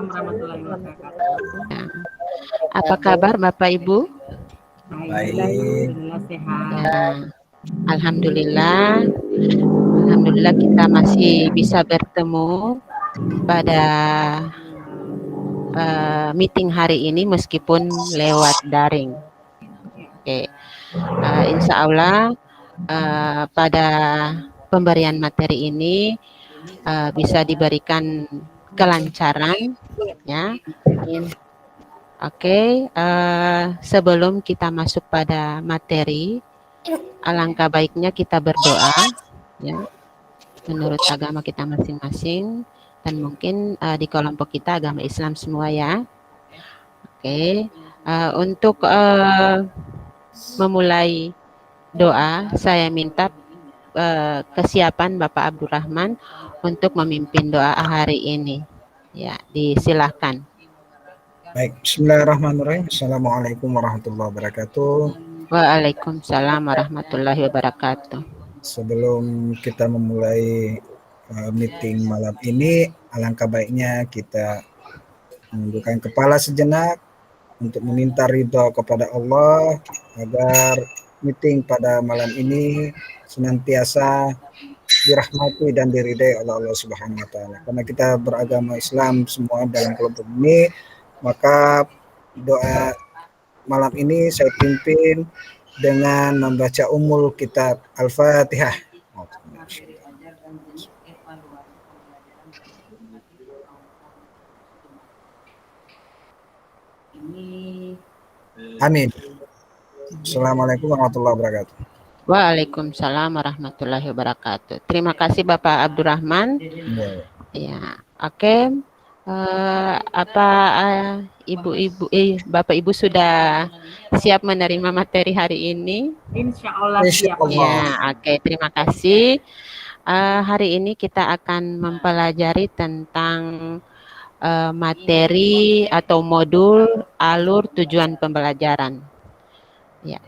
warahmatullahi wabarakatuh. Ya. Apa kabar Bapak Ibu? Baik, alhamdulillah sehat. Ya, alhamdulillah. Alhamdulillah kita masih bisa bertemu pada meeting hari ini meskipun lewat daring. Oke, insya Allah pada pemberian materi ini bisa diberikan kelancaran, ya. Oke, sebelum kita masuk pada materi, alangkah baiknya kita berdoa, ya, menurut agama kita masing-masing, dan mungkin di kelompok kita agama Islam semua, ya. Oke, untuk memulai doa, saya minta kesiapan Bapak Abdurrahman untuk memimpin doa hari ini. Ya, disilahkan. Baik, bismillahirrahmanirrahim. Assalamualaikum warahmatullahi wabarakatuh. Waalaikumsalam warahmatullahi wabarakatuh. Sebelum kita memulai meeting malam ini, alangkah baiknya kita menundukkan kepala sejenak untuk meminta ridho kepada Allah agar meeting pada malam ini senantiasa dirahmati dan diridai oleh Allah Subhanahu wa taala. Karena kita beragama Islam semua dalam kelompok ini, maka doa malam ini saya pimpin dengan membaca umul kitab Al-Fatihah. Amin. Assalamualaikum warahmatullahi wabarakatuh. Waalaikumsalam warahmatullahi wabarakatuh. Terima kasih Bapak Abdurrahman. Ya, oke. Ibu-ibu, Bapak Ibu sudah siap menerima materi hari ini? Insya Allah siap. Ya, oke. Terima kasih. Hari ini kita akan mempelajari tentang materi atau modul alur tujuan pembelajaran. Ya.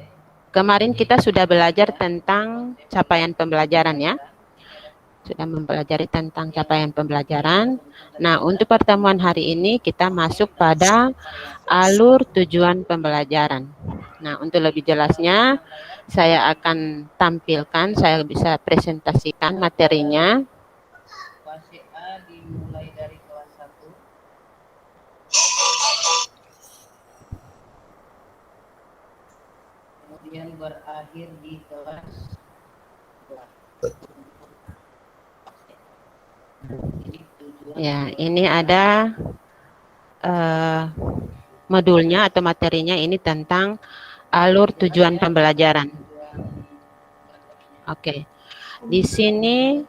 Kemarin kita sudah belajar tentang capaian pembelajaran, ya. Sudah mempelajari tentang capaian pembelajaran. Nah, untuk pertemuan hari ini kita masuk pada alur tujuan pembelajaran. Nah, untuk lebih jelasnya saya akan tampilkan, saya bisa presentasikan materinya. Dimulai dari kelas 1. Kemudian berakhir di kelas 2. Ya, ini ada modulnya atau materinya ini tentang alur tujuan pembelajaran. Oke, di sini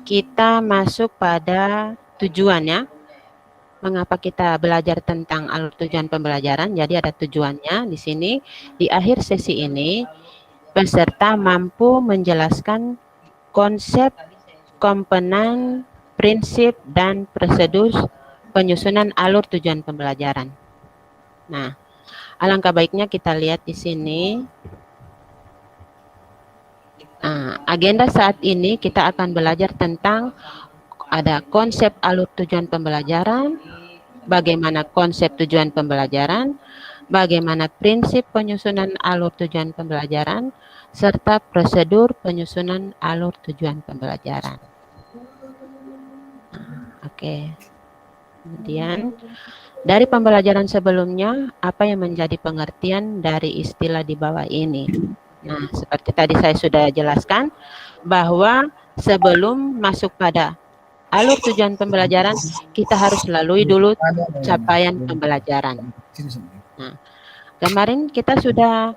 kita masuk pada tujuannya. Mengapa kita belajar tentang alur tujuan pembelajaran? Jadi ada tujuannya di sini. Di akhir sesi ini, peserta mampu menjelaskan konsep, komponen, prinsip, dan prosedur penyusunan alur tujuan pembelajaran. Nah, alangkah baiknya kita lihat di sini. Nah, agenda saat ini kita akan belajar tentang ada konsep alur tujuan pembelajaran, bagaimana konsep tujuan pembelajaran, bagaimana prinsip penyusunan alur tujuan pembelajaran, serta prosedur penyusunan alur tujuan pembelajaran. Oke. Kemudian, dari pembelajaran sebelumnya, apa yang menjadi pengertian dari istilah di bawah ini? Nah, seperti tadi saya sudah jelaskan, bahwa sebelum masuk pada alur tujuan pembelajaran, kita harus lalui dulu capaian pembelajaran. Nah, kemarin kita sudah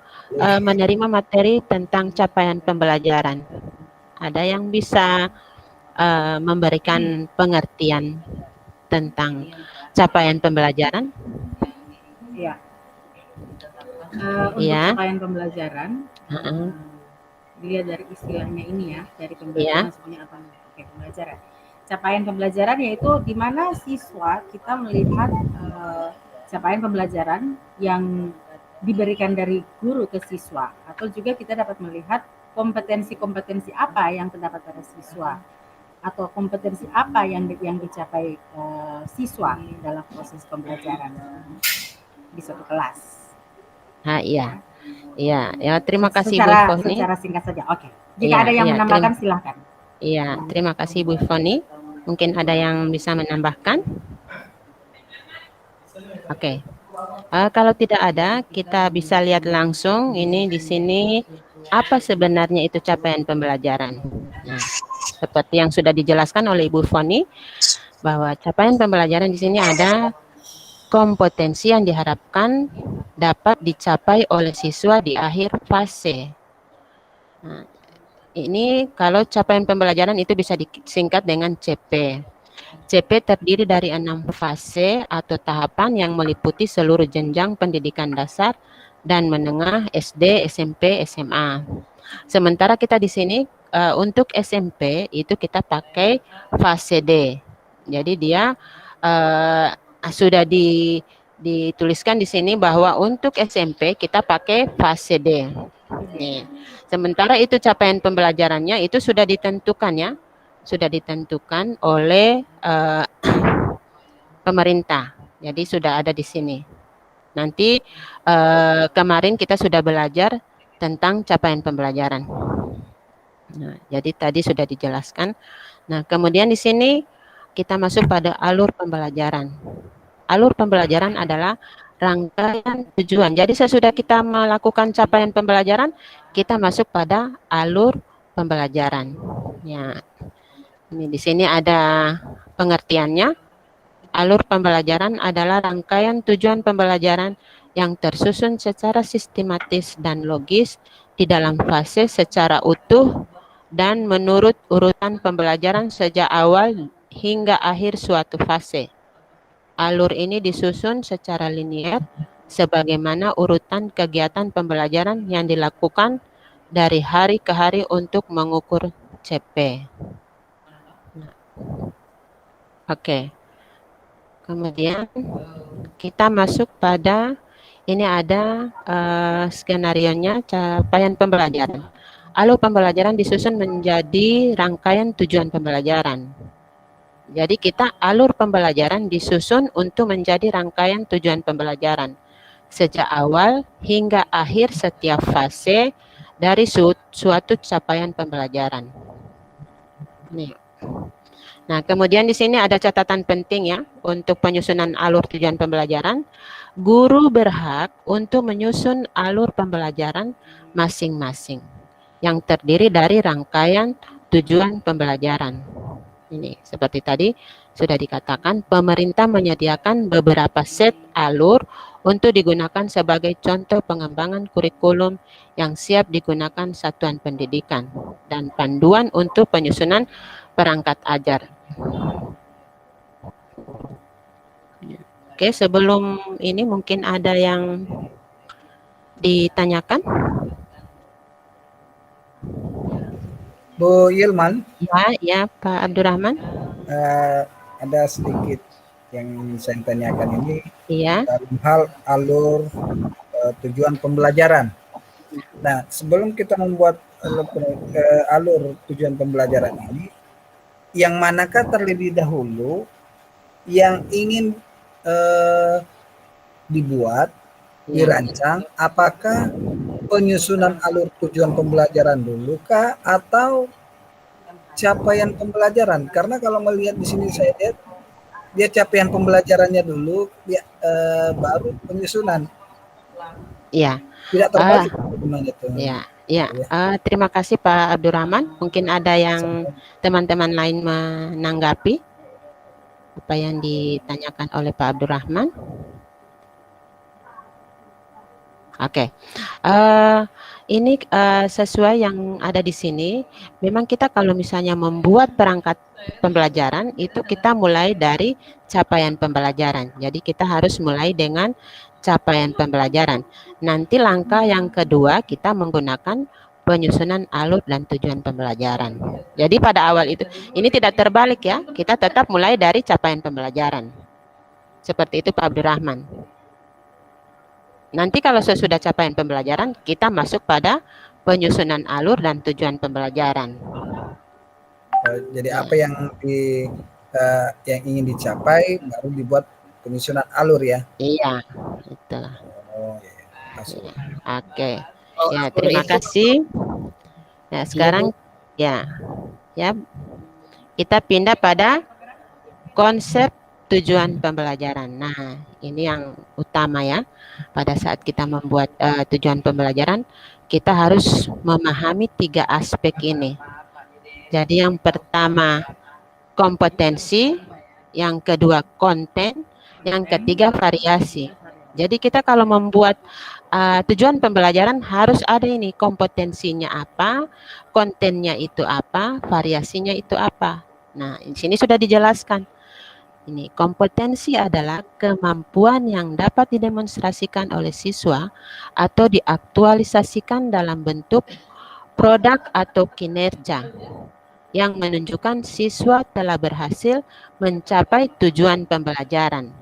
menerima materi tentang capaian pembelajaran. Ada yang bisa memberikan pengertian tentang capaian pembelajaran? Ya. Untuk capaian pembelajaran, dilihat dari istilahnya ini ya, dari pembelajaran sebenarnya apa? Oke, pembelajaran. Capaian pembelajaran yaitu di mana siswa kita melihat capaian pembelajaran yang diberikan dari guru ke siswa, atau juga kita dapat melihat kompetensi-kompetensi apa yang terdapat pada siswa. atau kompetensi apa yang dicapai siswa dalam proses pembelajaran di suatu kelas. Iya. Iya, ya terima kasih Bu Secara Foni. singkat saja. Oke. Jika ada yang menambahkan silahkan. Iya, terima kasih Bu Foni. Mungkin ada yang bisa menambahkan? Oke. Kalau tidak ada, kita bisa lihat langsung ini di sini apa sebenarnya itu capaian pembelajaran. Nah, seperti yang sudah dijelaskan oleh Ibu Foni, bahwa capaian pembelajaran di sini ada kompetensi yang diharapkan dapat dicapai oleh siswa di akhir fase. Nah, ini kalau capaian pembelajaran itu bisa disingkat dengan CP. CP terdiri dari 6 fase atau tahapan yang meliputi seluruh jenjang pendidikan dasar dan menengah SD, SMP, SMA. Sementara kita di sini untuk SMP itu kita pakai fase D. Jadi dia sudah dituliskan di sini bahwa untuk SMP kita pakai fase D. Nih. Sementara itu capaian pembelajarannya itu sudah ditentukan ya, sudah ditentukan oleh pemerintah. Jadi sudah ada di sini. Nanti kemarin kita sudah belajar tentang capaian pembelajaran. Nah, jadi tadi sudah dijelaskan. Nah, kemudian di sini kita masuk pada alur pembelajaran. Alur pembelajaran adalah rangkaian tujuan. Jadi sesudah kita melakukan capaian pembelajaran, kita masuk pada alur pembelajaran. Ya, ini di sini ada pengertiannya. Alur pembelajaran adalah rangkaian tujuan pembelajaran yang tersusun secara sistematis dan logis di dalam fase secara utuh dan menurut urutan pembelajaran sejak awal hingga akhir suatu fase. Alur ini disusun secara linear sebagaimana urutan kegiatan pembelajaran yang dilakukan dari hari ke hari untuk mengukur CP. Oke. Kemudian kita masuk pada ini ada skenarionya capaian pembelajaran. Alur pembelajaran disusun menjadi rangkaian tujuan pembelajaran. Jadi kita alur pembelajaran disusun untuk menjadi rangkaian tujuan pembelajaran sejak awal hingga akhir setiap fase dari suatu capaian pembelajaran. Nih. Nah, kemudian di sini ada catatan penting ya untuk penyusunan alur tujuan pembelajaran. Guru berhak untuk menyusun alur pembelajaran masing-masing yang terdiri dari rangkaian tujuan pembelajaran. Ini seperti tadi sudah dikatakan, pemerintah menyediakan beberapa set alur untuk digunakan sebagai contoh pengembangan kurikulum yang siap digunakan satuan pendidikan dan panduan untuk penyusunan perangkat ajar. Oke, sebelum ini mungkin ada yang ditanyakan? Bu Yilman. Ya, Pak Abdurrahman. Ada sedikit yang saya tanyakan ini Iya. dalam hal alur tujuan pembelajaran. Nah, sebelum kita membuat alur tujuan pembelajaran ini, yang manakah terlebih dahulu yang ingin dibuat, dirancang? Apakah penyusunan alur tujuan pembelajaran dulu kah atau capaian pembelajaran? Karena kalau melihat di sini saya lihat dia capaian pembelajarannya dulu, dia baru penyusunan. Iya. Tidak terbalik gimana itu? Ya. Terima kasih Pak Abdurrahman. Mungkin ada yang teman-teman lain menanggapi apa yang ditanyakan oleh Pak Abdurrahman. Oke. Ini sesuai yang ada di sini. Memang kita kalau misalnya membuat perangkat pembelajaran itu kita mulai dari capaian pembelajaran. Jadi kita harus mulai dengan capaian pembelajaran. Nanti langkah yang kedua kita menggunakan penyusunan alur dan tujuan pembelajaran. Jadi pada awal itu, ini tidak terbalik ya, kita tetap mulai dari capaian pembelajaran. Seperti itu Pak Abdurrahman. Nanti kalau sesudah capaian pembelajaran, kita masuk pada penyusunan alur dan tujuan pembelajaran. Jadi apa yang yang ingin dicapai baru dibuat penyusunan alur ya. Iya, itu. Oh, iya. Masuk. Oke. Oh, Ya, alur terima itu kasih. Ya, sekarang ya kita pindah pada konsep tujuan pembelajaran. Nah, ini yang utama ya. Pada saat kita membuat tujuan pembelajaran, kita harus memahami 3 aspek ini. Jadi yang pertama kompetensi, yang kedua konten, yang ketiga variasi. Jadi kita kalau membuat tujuan pembelajaran harus ada ini, kompetensinya apa, kontennya itu apa, variasinya itu apa. Nah, di sini sudah dijelaskan. Ini kompetensi adalah kemampuan yang dapat didemonstrasikan oleh siswa atau diaktualisasikan dalam bentuk produk atau kinerja yang menunjukkan siswa telah berhasil mencapai tujuan pembelajaran.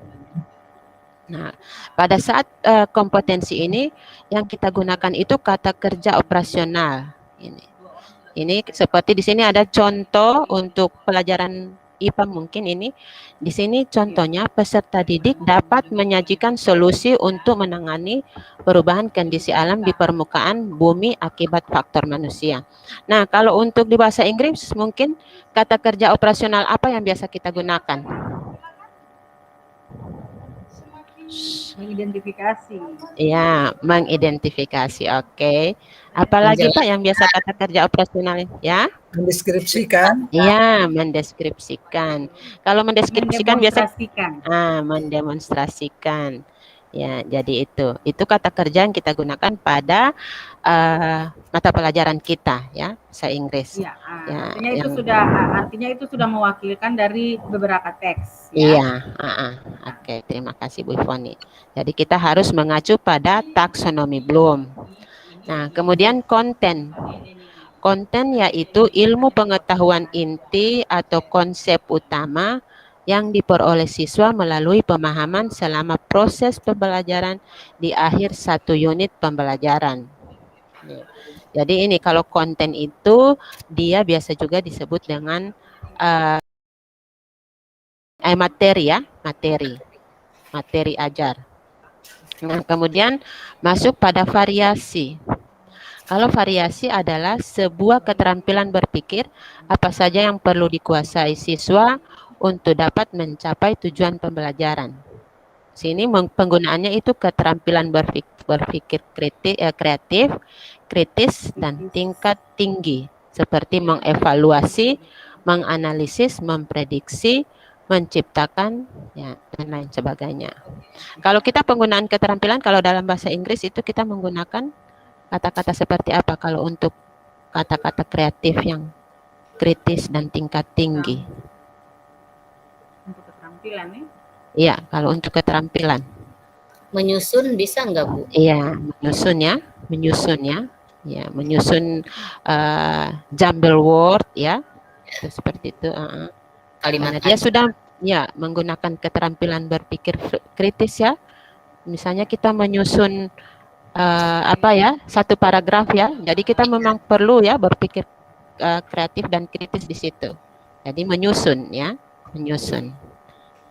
Nah, pada saat kompetensi ini yang kita gunakan itu kata kerja operasional. Ini seperti di sini ada contoh untuk pelajaran IPA mungkin ini. Di sini contohnya peserta didik dapat menyajikan solusi untuk menangani perubahan kondisi alam di permukaan bumi akibat faktor manusia. Nah, kalau untuk di bahasa Inggris mungkin kata kerja operasional apa yang biasa kita gunakan? Mengidentifikasi. Ya, mengidentifikasi. Oke. Apalagi Pak yang biasa kata kerja operasional ya? Mendeskripsikan. Iya, mendeskripsikan. Kalau mendeskripsikan biasa mendemonstrasikan. Ya, jadi itu kata kerja yang kita gunakan pada mata pelajaran kita ya, bahasa Inggris. Ya, artinya itu sudah mewakilkan dari beberapa teks. Ya? Iya, oke, terima kasih Bu Foni. Jadi kita harus mengacu pada taksonomi Bloom. Nah, kemudian konten. Konten yaitu ilmu pengetahuan inti atau konsep utama yang diperoleh siswa melalui pemahaman selama proses pembelajaran di akhir 1 unit pembelajaran. Jadi ini kalau konten itu dia biasa juga disebut dengan materi ya, materi ajar. Nah, kemudian masuk pada variasi. Kalau variasi adalah sebuah keterampilan berpikir apa saja yang perlu dikuasai siswa untuk dapat mencapai tujuan pembelajaran. Sini penggunaannya itu keterampilan berpikir kreatif, kritis, dan tingkat tinggi. Seperti mengevaluasi, menganalisis, memprediksi, menciptakan, ya, dan lain sebagainya. Kalau kita penggunaan keterampilan, kalau dalam bahasa Inggris itu kita menggunakan kata-kata seperti apa kalau untuk kata-kata kreatif yang kritis dan tingkat tinggi? Untuk keterampilan ya? Iya, kalau untuk keterampilan. Menyusun bisa nggak Bu? Iya, menyusun ya. Ya, menyusun jumble word ya. Itu seperti itu. Kalimat dia sudah ya menggunakan keterampilan berpikir kritis ya. Misalnya kita menyusun satu paragraf ya. Jadi kita memang perlu ya berpikir kreatif dan kritis di situ. Jadi menyusun ya,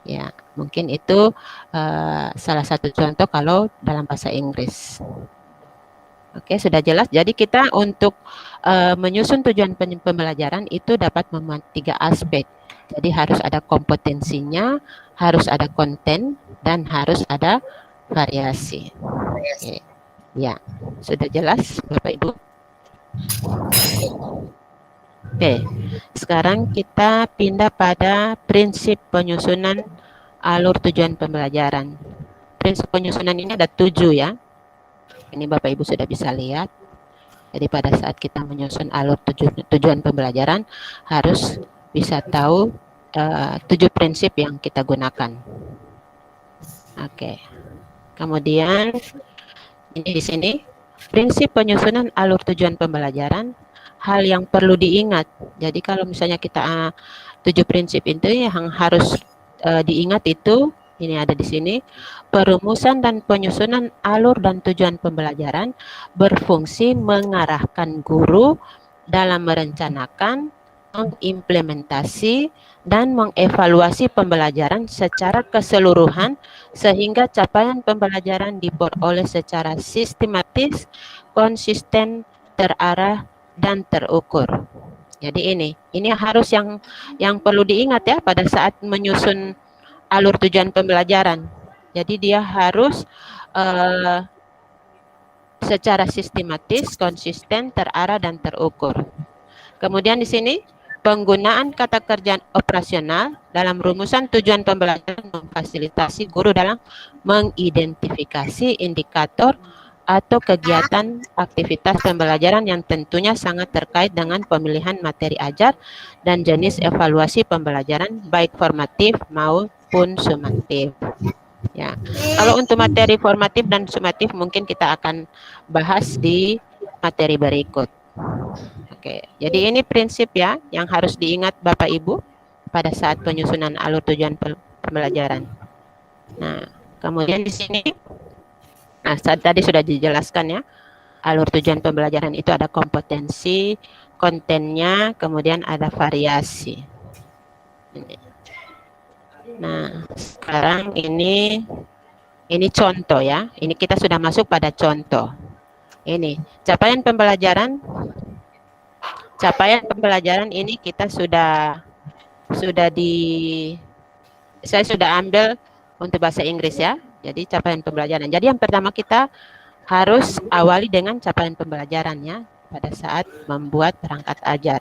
Ya, mungkin itu salah satu contoh kalau dalam bahasa Inggris. Oke, sudah jelas. Jadi kita untuk menyusun tujuan pembelajaran itu dapat memuat 3 aspek. Jadi harus ada kompetensinya, harus ada konten, dan harus ada variasi. Oke. Ya, sudah jelas Bapak Ibu? Oke, sekarang kita pindah pada prinsip penyusunan alur tujuan pembelajaran. Prinsip penyusunan ini ada 7 ya. Ini Bapak Ibu sudah bisa lihat. Jadi pada saat kita menyusun alur tujuan pembelajaran harus bisa tahu 7 prinsip yang kita gunakan. Oke. Kemudian ini di sini prinsip penyusunan alur tujuan pembelajaran, hal yang perlu diingat. Jadi kalau misalnya kita 7 prinsip itu yang harus diingat itu ini ada di sini. Perumusan dan penyusunan alur dan tujuan pembelajaran berfungsi mengarahkan guru dalam merencanakan, mengimplementasi dan mengevaluasi pembelajaran secara keseluruhan sehingga capaian pembelajaran diperoleh secara sistematis, konsisten, terarah, dan terukur. Jadi ini harus yang perlu diingat ya pada saat menyusun alur tujuan pembelajaran. Jadi dia harus secara sistematis, konsisten, terarah, dan terukur. Kemudian di sini penggunaan kata kerja operasional dalam rumusan tujuan pembelajaran memfasilitasi guru dalam mengidentifikasi indikator atau kegiatan aktivitas pembelajaran yang tentunya sangat terkait dengan pemilihan materi ajar dan jenis evaluasi pembelajaran baik formatif maupun sumatif. Ya, kalau untuk materi formatif dan sumatif mungkin kita akan bahas di materi berikut. Oke, jadi ini prinsip ya yang harus diingat Bapak Ibu pada saat penyusunan alur tujuan pembelajaran. Nah, kemudian di sini, nah tadi sudah dijelaskan ya, alur tujuan pembelajaran itu ada kompetensi, kontennya, kemudian ada variasi. Nah, sekarang ini contoh ya. Ini kita sudah masuk pada contoh. Ini capaian pembelajaran. Capaian pembelajaran ini kita saya sudah ambil untuk bahasa Inggris ya. Jadi capaian pembelajaran. Jadi yang pertama kita harus awali dengan capaian pembelajarannya pada saat membuat perangkat ajar.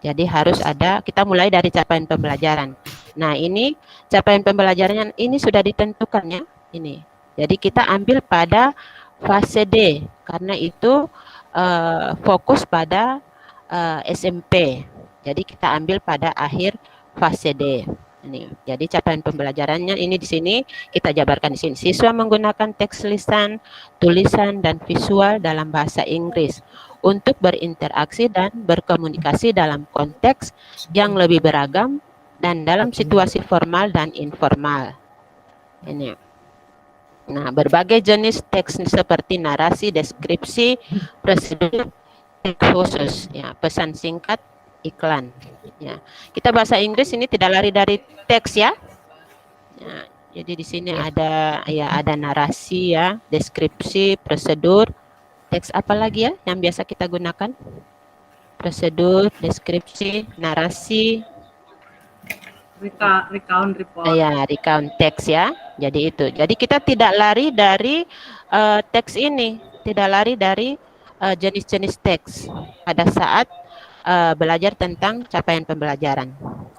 Jadi harus ada, kita mulai dari capaian pembelajaran. Nah ini capaian pembelajarannya ini sudah ditentukan ya. Ini. Jadi kita ambil pada fase D karena itu fokus pada SMP. Jadi kita ambil pada akhir fase D. Ini. Jadi capaian pembelajarannya ini di sini kita jabarkan di sini. Siswa menggunakan teks lisan, tulisan dan visual dalam bahasa Inggris untuk berinteraksi dan berkomunikasi dalam konteks yang lebih beragam dan dalam situasi formal dan informal. Ini. Nah, berbagai jenis teks seperti narasi, deskripsi, prosedur khusus ya, pesan singkat, iklan ya. Kita bahasa Inggris ini tidak lari dari teks ya. Ya, jadi di sini ada narasi ya, deskripsi, prosedur, teks apa lagi ya yang biasa kita gunakan? Prosedur, deskripsi, narasi, recount report. Ya, recount teks ya. Jadi itu. Jadi kita tidak lari dari teks ini, tidak lari dari jenis-jenis teks pada saat belajar tentang capaian pembelajaran.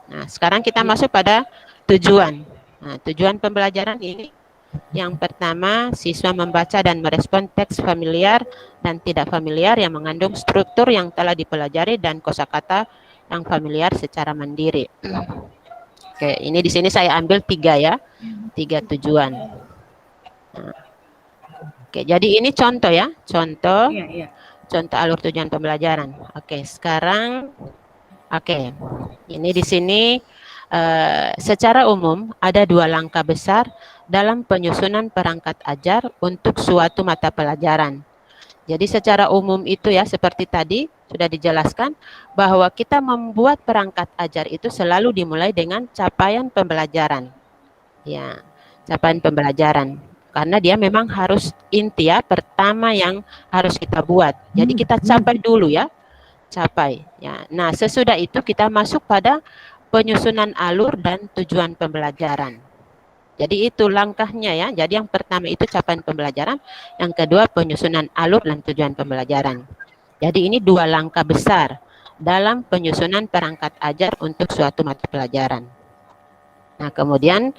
Nah, sekarang kita masuk pada tujuan. Nah, tujuan pembelajaran ini yang pertama, siswa membaca dan merespon teks familiar dan tidak familiar yang mengandung struktur yang telah dipelajari dan kosakata yang familiar secara mandiri. Oke, ini di sini saya ambil 3 ya, 3 tujuan. Nah, oke, jadi ini contoh ya, contoh alur tujuan pembelajaran. Oke, sekarang, ini di sini secara umum ada 2 langkah besar dalam penyusunan perangkat ajar untuk suatu mata pelajaran. Jadi secara umum itu ya seperti tadi sudah dijelaskan bahwa kita membuat perangkat ajar itu selalu dimulai dengan capaian pembelajaran. Ya, capaian pembelajaran. Karena dia memang harus inti ya, pertama yang harus kita buat. Jadi kita capai dulu ya. Capai ya. Nah, sesudah itu kita masuk pada penyusunan alur dan tujuan pembelajaran. Jadi itu langkahnya ya. Jadi yang pertama itu capaian pembelajaran, yang kedua penyusunan alur dan tujuan pembelajaran. Jadi ini 2 langkah besar dalam penyusunan perangkat ajar untuk suatu mata pelajaran. Nah, kemudian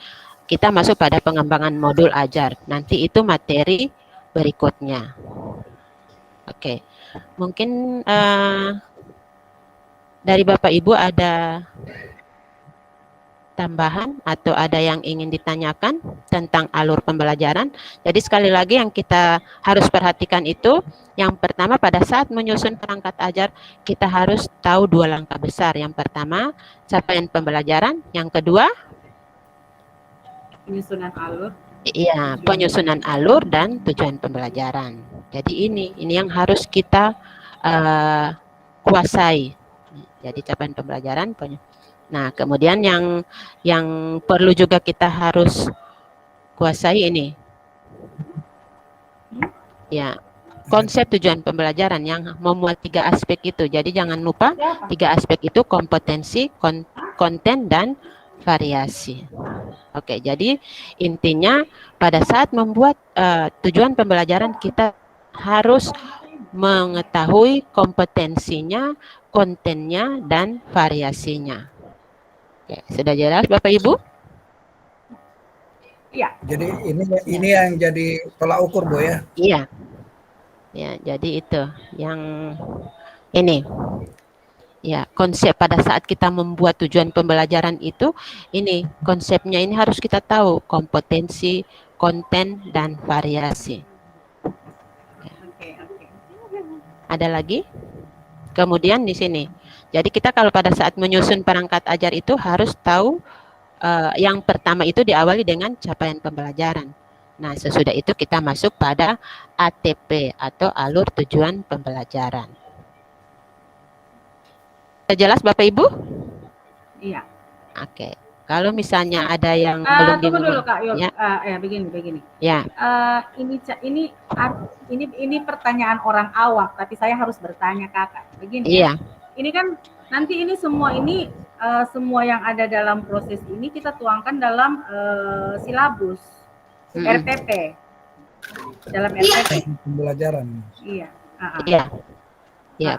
kita masuk pada pengembangan modul ajar. Nanti itu materi berikutnya. Oke. Mungkin dari Bapak Ibu ada tambahan atau ada yang ingin ditanyakan tentang alur pembelajaran. Jadi sekali lagi yang kita harus perhatikan itu, yang pertama pada saat menyusun perangkat ajar, kita harus tahu 2 langkah besar. Yang pertama, capaian pembelajaran. Yang kedua, penyusunan alur. Iya, penyusunan alur dan tujuan pembelajaran. Jadi ini yang harus kita kuasai. Jadi capaian pembelajaran. Nah, kemudian yang perlu juga kita harus kuasai ini. Ya, konsep tujuan pembelajaran yang memuat 3 aspek itu. Jadi jangan lupa 3 aspek itu: kompetensi, konten, dan variasi. Oke, jadi intinya pada saat membuat tujuan pembelajaran kita harus mengetahui kompetensinya, kontennya, dan variasinya. Oke, sudah jelas Bapak Ibu? Iya. Jadi ini yang jadi tolak ukur Bu ya. Iya. Ya, jadi itu yang ini. Ya, konsep pada saat kita membuat tujuan pembelajaran itu, ini konsepnya ini harus kita tahu: kompetensi, konten, dan variasi. Oke. Ada lagi? Kemudian di sini. Jadi kita kalau pada saat menyusun perangkat ajar itu harus tahu yang pertama itu diawali dengan capaian pembelajaran. Nah, sesudah itu kita masuk pada ATP atau alur tujuan pembelajaran. Jelas Bapak Ibu? Iya. Oke. Kalau misalnya ada yang belum Tunggu dulu Kak Yul. Ya. Begini. Ya. Ini pertanyaan orang awam, tapi saya harus bertanya Kakak. Begini. Iya. Ini kan nanti ini semua yang ada dalam proses ini kita tuangkan dalam silabus RPP. Dalam RPP Pembelajaran. Iya. Iya. Ya,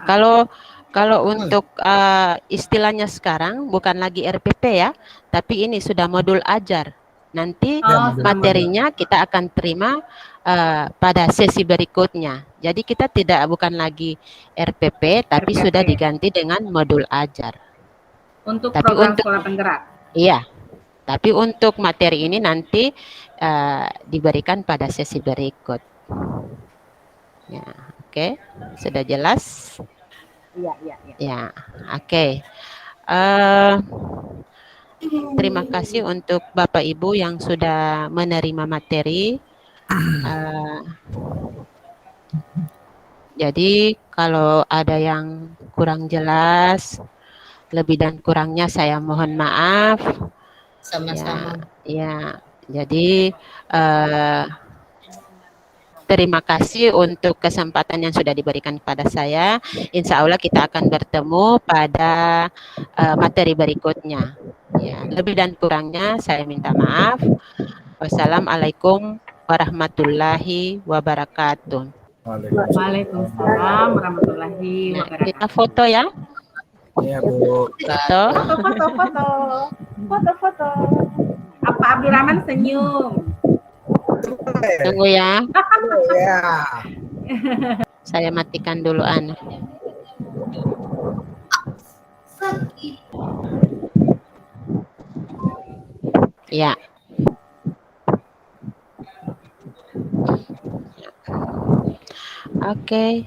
kalau untuk istilahnya sekarang bukan lagi RPP ya, tapi ini sudah modul ajar. Nanti materinya kita akan terima pada sesi berikutnya. Jadi kita bukan lagi RPP, tapi sudah diganti dengan modul ajar. Untuk program sekolah penggerak. Iya. Tapi untuk materi ini nanti diberikan pada sesi berikut. Ya, oke. Sudah jelas? Iya. Ya, oke. Terima kasih untuk Bapak Ibu yang sudah menerima materi. Jadi kalau ada yang kurang jelas, lebih dan kurangnya saya mohon maaf. Sama-sama. Ya, jadi terima kasih untuk kesempatan yang sudah diberikan kepada saya. Insya Allah kita akan bertemu pada materi berikutnya. Ya, lebih dan kurangnya saya minta maaf. Wassalamualaikum warahmatullahi wabarakatuh. Waalaikumsalam warahmatullahi wabarakatuh. Kita foto ya. Iya Bu. Foto. Apa Abdurrahman senyum? Tunggu ya. Ya. Saya matikan dulu Ya. Oke.